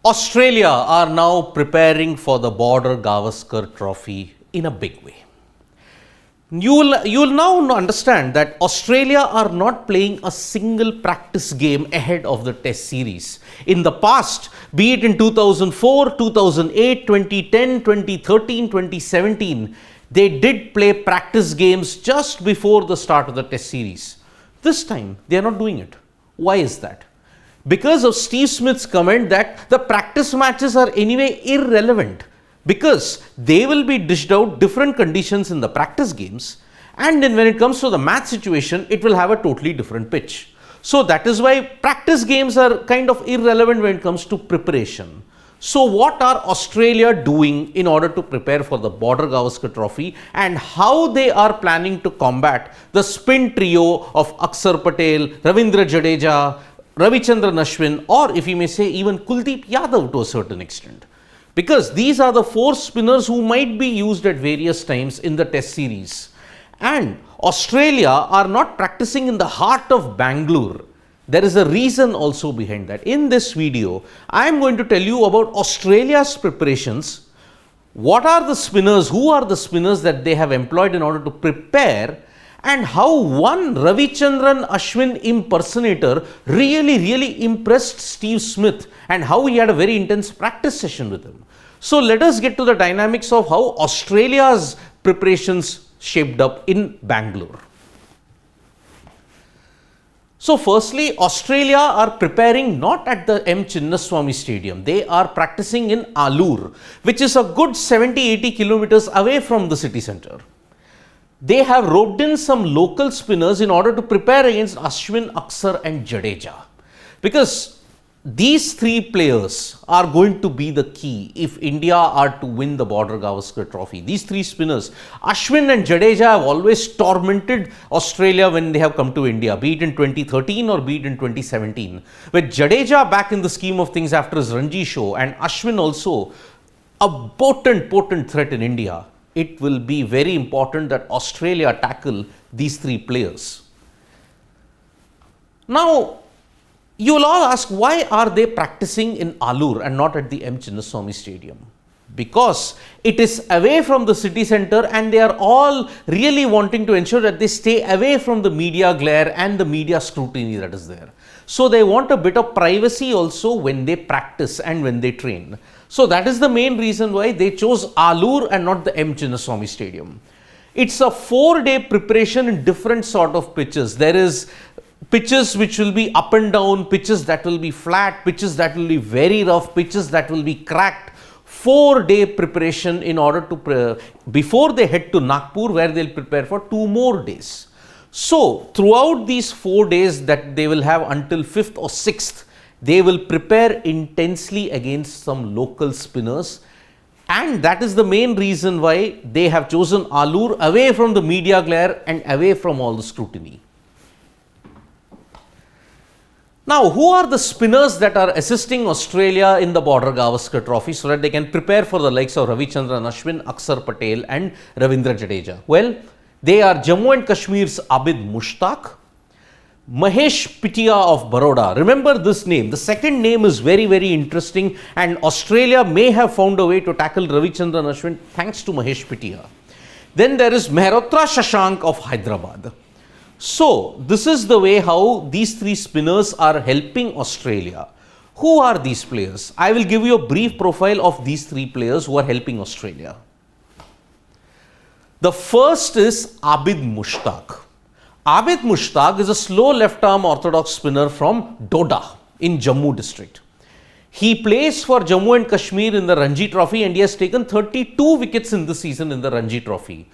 Australia are now preparing for the Border-Gavaskar trophy in a big way. You will now understand that Australia are not playing a single practice game ahead of the test series. In the past, be it in 2004, 2008, 2010, 2013, 2017, they did play practice games just before the start of the test series. This time, they are not doing it. Why is that? Because of Steve Smith's comment that the practice matches are anyway irrelevant, because they will be dished out different conditions in the practice games, and then when it comes to the match situation, it will have a totally different pitch. So that is why practice games are kind of irrelevant when it comes to preparation. So what are Australia doing in order to prepare for the Border-Gavaskar trophy, and how they are planning to combat the spin trio of Axar Patel, Ravindra Jadeja, Ravichandran Ashwin, or if you may say even Kuldeep Yadav to a certain extent? Because these are the four spinners who might be used at various times in the test series. And Australia are not practicing in the heart of Bangalore. There is a reason also behind that. In this video, I am going to tell you about Australia's preparations. What are the spinners, who are the spinners that they have employed in order to prepare, and how one Ravichandran Ashwin impersonator really impressed Steve Smith, and how he had a very intense practice session with him. So let us get to the dynamics of how Australia's preparations shaped up in Bangalore. So firstly, Australia are preparing not at the M. Chinnaswamy Stadium. They are practicing in Alur, which is a good 70-80 kilometers away from the city centre. They have roped in some local spinners in order to prepare against Ashwin, Axar and Jadeja. Because these three players are going to be the key if India are to win the Border-Gavaskar trophy. These three spinners, Ashwin and Jadeja, have always tormented Australia when they have come to India, be it in 2013 or be it in 2017. With Jadeja back in the scheme of things after his Ranji show, and Ashwin also a potent threat in India, it will be very important that Australia tackle these three players. Now, you will all ask, why are they practicing in Alur and not at the M. Chinnaswamy Stadium? Because it is away from the city centre, and they are all really wanting to ensure that they stay away from the media glare and the media scrutiny that is there. So they want a bit of privacy also when they practice and when they train. So that is the main reason why they chose Alur and not the M. Chinnaswamy Stadium. It's a 4-day preparation in different sort of pitches. There is pitches which will be up and down, pitches that will be flat, pitches that will be very rough, pitches that will be cracked. 4-day preparation in order to before they head to Nagpur, where they'll prepare for 2 more days. So throughout these 4 days that they will have until 5th or 6th, they will prepare intensely against some local spinners, and that is the main reason why they have chosen Alur, away from the media glare and away from all the scrutiny. Now, who are the spinners that are assisting Australia in the Border-Gavaskar trophy so that they can prepare for the likes of Ravichandran Ashwin, Axar Patel and Ravindra Jadeja? Well, they are Jammu and Kashmir's Abid Mushtaq, Mahesh Pitia of Baroda. Remember this name. The second name is very interesting, and Australia may have found a way to tackle Ravichandran Ashwin thanks to Mahesh Pitia. Then there is Mehrotra Shashank of Hyderabad. So this is the way how these three spinners are helping Australia. Who are these players? I will give you a brief profile of these three players who are helping Australia. The first is Abid Mushtaq. Abid Mushtaq is a slow left-arm orthodox spinner from Doda in Jammu district. He plays for Jammu and Kashmir in the Ranji Trophy, and he has taken 32 wickets in this season in the Ranji Trophy.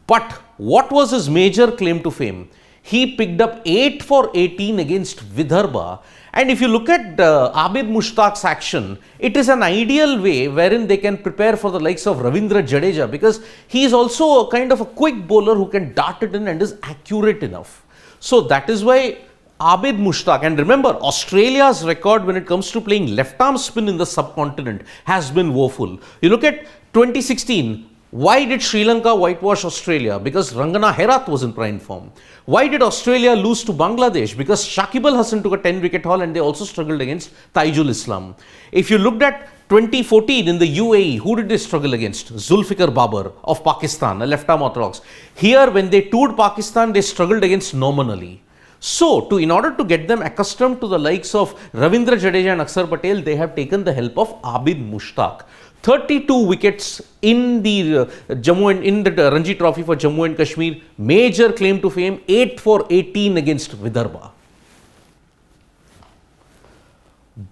But what was his major claim to fame? He picked up 8 for 18 against Vidarbha. And if you look at Abid Mushtaq's action, it is an ideal way wherein they can prepare for the likes of Ravindra Jadeja, because he is also a kind of a quick bowler who can dart it in and is accurate enough. So that is why Abid Mushtaq, and remember, Australia's record when it comes to playing left arm spin in the subcontinent has been woeful. You look at 2016, Why did Sri Lanka whitewash Australia? Because Rangana Herath was in prime form. Why did Australia lose to Bangladesh? Because Shakib Al Hasan took a 10-wicket haul and they also struggled against Taijul Islam. If you looked at 2014 in the UAE, who did they struggle against? Zulfikar Babar of Pakistan, a left-arm orthodox. Here, when they toured Pakistan, they struggled against Norman Ali. So, in order to get them accustomed to the likes of Ravindra Jadeja and Axar Patel, they have taken the help of Abid Mushtaq. 32 wickets in the Ranji Trophy for Jammu and Kashmir. Major claim to fame, 8 for 18 against Vidarbha.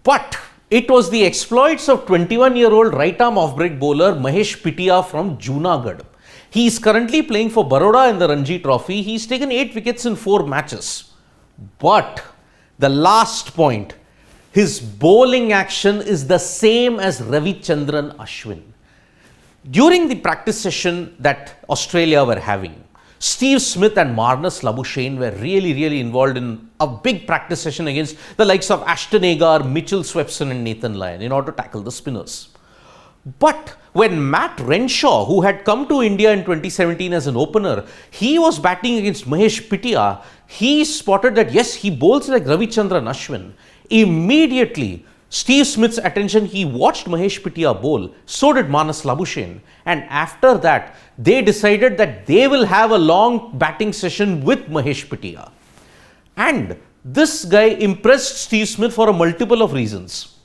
But it was the exploits of 21-year-old right-arm off-break bowler Mahesh Pitia from Junagadh. He is currently playing for Baroda in the Ranji Trophy. He's taken 8 wickets in 4 matches. But the last point, his bowling action is the same as Ravichandran Ashwin. During the practice session that Australia were having, Steve Smith and Marnus Labuschagne were really involved in a big practice session against the likes of Ashton Agar, Mitchell Swepson and Nathan Lyon in order to tackle the spinners. But when Matt Renshaw, who had come to India in 2017 as an opener, he was batting against Mahesh Pitia, he spotted that yes, he bowls like Ravichandran Ashwin. Immediately, Steve Smith's attention, he watched Mahesh Pitia bowl, so did Marnus Labuschagne. And after that, they decided that they will have a long batting session with Mahesh Pitia. And this guy impressed Steve Smith for a multiple of reasons.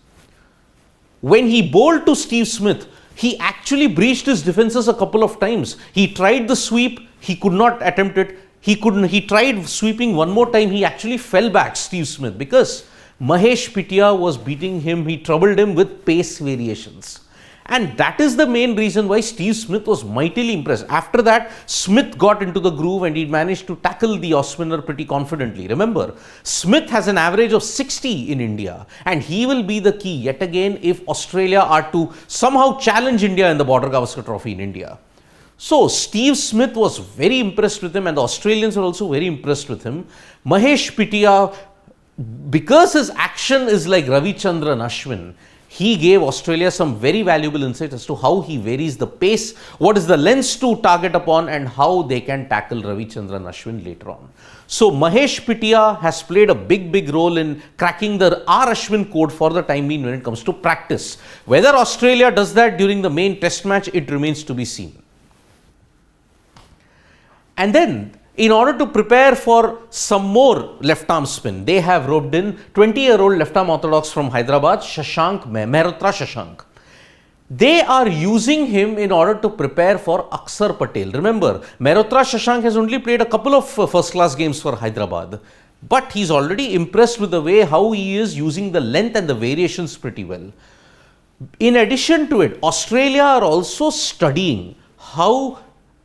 When he bowled to Steve Smith, he actually breached his defenses a couple of times. He tried the sweep, he could not attempt it. He tried sweeping one more time, he actually fell back, Steve Smith, because Mahesh Pitia was beating him, he troubled him with pace variations. And that is the main reason why Steve Smith was mightily impressed. After that, Smith got into the groove and he managed to tackle the off-spinner pretty confidently. Remember, Smith has an average of 60 in India and he will be the key yet again if Australia are to somehow challenge India in the Border-Gavaskar Trophy in India. So, Steve Smith was very impressed with him and the Australians were also very impressed with him. Mahesh Pitia, because his action is like Ravichandran Ashwin, he gave Australia some very valuable insights as to how he varies the pace, what is the lens to target upon and how they can tackle Ravichandran Ashwin later on. So, Mahesh Pitia has played a big role in cracking the R Ashwin code for the time being when it comes to practice. Whether Australia does that during the main test match, it remains to be seen. And then, in order to prepare for some more left-arm spin, they have roped in 20-year-old left-arm orthodox from Hyderabad, Mehrotra Shashank. They are using him in order to prepare for Axar Patel. Remember, Mehrotra Shashank has only played a couple of first-class games for Hyderabad, but he's already impressed with the way how he is using the length and the variations pretty well. In addition to it, Australia are also studying how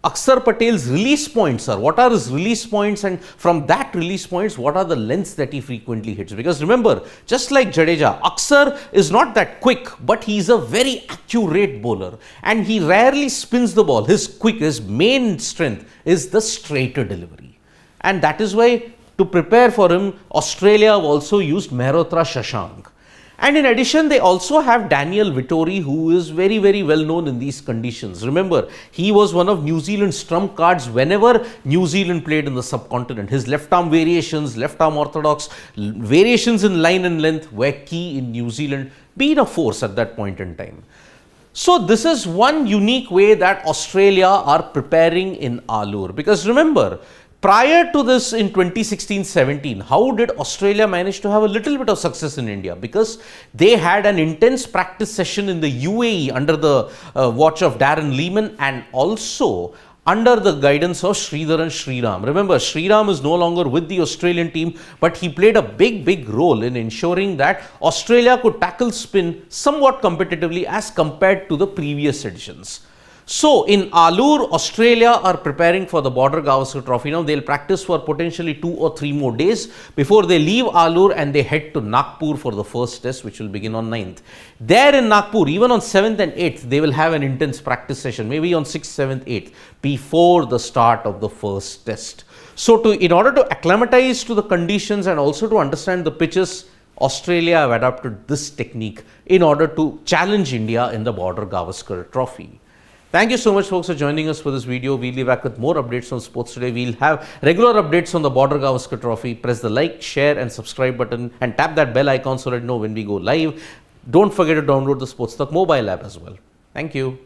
Axar Patel's release points are. What are his release points, and from that release points, what are the lengths that he frequently hits? Because remember, just like Jadeja, Axar is not that quick, but he's a very accurate bowler and he rarely spins the ball. His main strength is the straighter delivery. And that is why, to prepare for him, Australia have also used Mehrotra Shashank. And in addition, they also have Daniel Vittori, who is very well known in these conditions. Remember, he was one of New Zealand's trump cards whenever New Zealand played in the subcontinent. His left-arm variations, left-arm orthodox, variations in line and length were key in New Zealand, being a force at that point in time. So, this is one unique way that Australia are preparing in Alur. Because remember, prior to this in 2016-17, how did Australia manage to have a little bit of success in India? Because they had an intense practice session in the UAE under the watch of Darren Lehman and also under the guidance of Sridharan Sriram. Remember, Sriram is no longer with the Australian team, but he played a big role in ensuring that Australia could tackle spin somewhat competitively as compared to the previous editions. So, in Alur, Australia are preparing for the Border-Gavaskar Trophy. Now, they'll practice for potentially 2 or 3 more days before they leave Alur and they head to Nagpur for the first test, which will begin on 9th. There in Nagpur, even on 7th and 8th, they will have an intense practice session, maybe on 6th, 7th, 8th, before the start of the first test. So, in order to acclimatize to the conditions and also to understand the pitches, Australia have adopted this technique in order to challenge India in the Border-Gavaskar Trophy. Thank you so much, folks, for joining us for this video. We'll be back with more updates on sports today. We'll have regular updates on the Border-Gavaskar trophy. Press the like, share and subscribe button and tap that bell icon so that you know when we go live. Don't forget to download the AajTak mobile app as well. Thank you.